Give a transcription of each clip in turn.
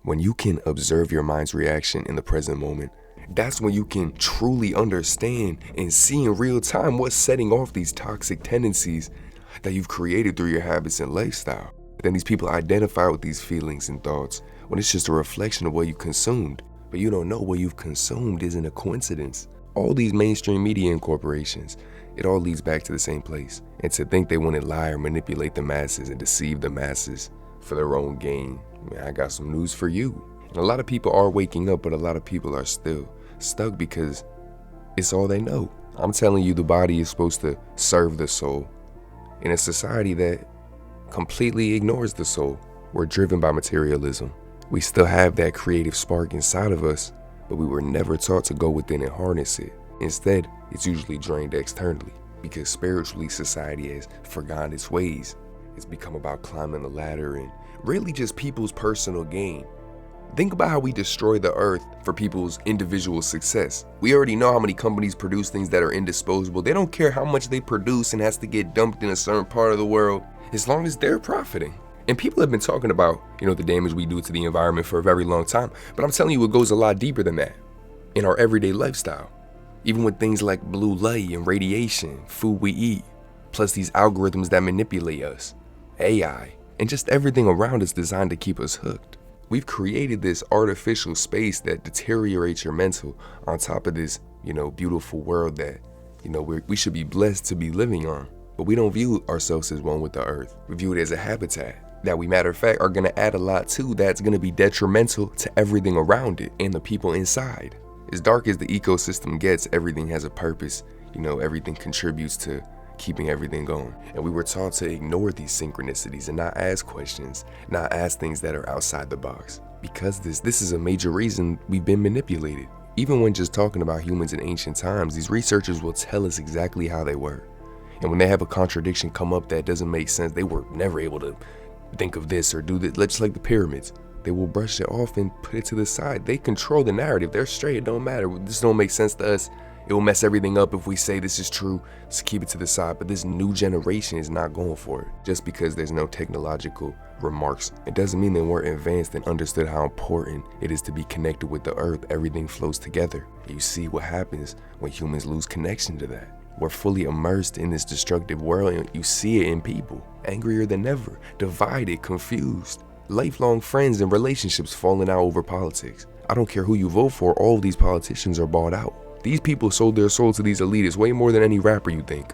When you can observe your mind's reaction in the present moment, that's when you can truly understand and see in real time what's setting off these toxic tendencies that you've created through your habits and lifestyle. Then these people identify with these feelings and thoughts when it's just a reflection of what you consumed. But you don't know what you've consumed isn't a coincidence. All these mainstream media and corporations, it all leads back to the same place. And to think they want to lie or manipulate the masses and deceive the masses for their own gain, man, I got some news for you. And a lot of people are waking up, but a lot of people are still stuck because it's all they know. I'm telling you, the body is supposed to serve the soul. In a society that completely ignores the soul, we're driven by materialism. We still have that creative spark inside of us, but we were never taught to go within and harness it. Instead, it's usually drained externally because spiritually society has forgotten its ways. It's become about climbing the ladder and really just people's personal gain. Think about how we destroy the earth for people's individual success. We already know how many companies produce things that are indisposable. They don't care how much they produce and has to get dumped in a certain part of the world, as long as they're profiting. And people have been talking about, the damage we do to the environment for a very long time. But I'm telling you, it goes a lot deeper than that in our everyday lifestyle. Even with things like blue light and radiation, food we eat, plus these algorithms that manipulate us, AI, and just everything around us designed to keep us hooked. We've created this artificial space that deteriorates your mental on top of this, beautiful world that, we should be blessed to be living on. But we don't view ourselves as one with the earth. We view it as a habitat that we, matter of fact, are going to add a lot to that's going to be detrimental to everything around it and the people inside. As dark as the ecosystem gets, everything has a purpose. Everything contributes to keeping everything going. And we were taught to ignore these synchronicities and not ask questions, not ask things that are outside the box. Because this is a major reason we've been manipulated. Even when just talking about humans in ancient times, these researchers will tell us exactly how they were. And when they have a contradiction come up that doesn't make sense, they were never able to think of this or do this, just like the pyramids. They will brush it off and put it to the side. They control the narrative. They're straight. It don't matter. This don't make sense to us. It will mess everything up if we say this is true, so keep it to the side. But this new generation is not going for it. Just because there's no technological remarks, it doesn't mean they weren't advanced and understood how important it is to be connected with the earth. Everything flows together. You see what happens when humans lose connection to that. We're fully immersed in this destructive world, and you see it in people, angrier than ever, divided, confused, lifelong friends and relationships falling out over politics. I don't care who you vote for, all of these politicians are bought out. These people sold their soul to these elitists way more than any rapper you think.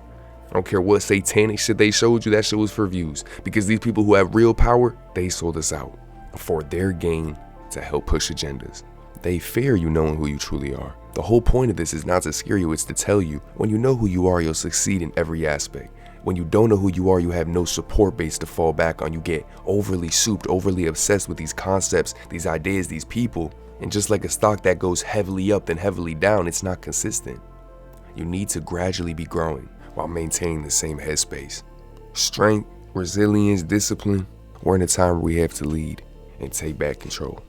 I don't care what satanic shit they showed you, that shit was for views. Because these people who have real power, they sold us out for their gain to help push agendas. They fear you knowing who you truly are. The whole point of this is not to scare you, it's to tell you, when you know who you are, you'll succeed in every aspect. When you don't know who you are, you have no support base to fall back on. You get overly souped, overly obsessed with these concepts, these ideas, these people. And just like a stock that goes heavily up then heavily down, it's not consistent. You need to gradually be growing while maintaining the same headspace. Strength, resilience, discipline. We're in a time where we have to lead and take back control.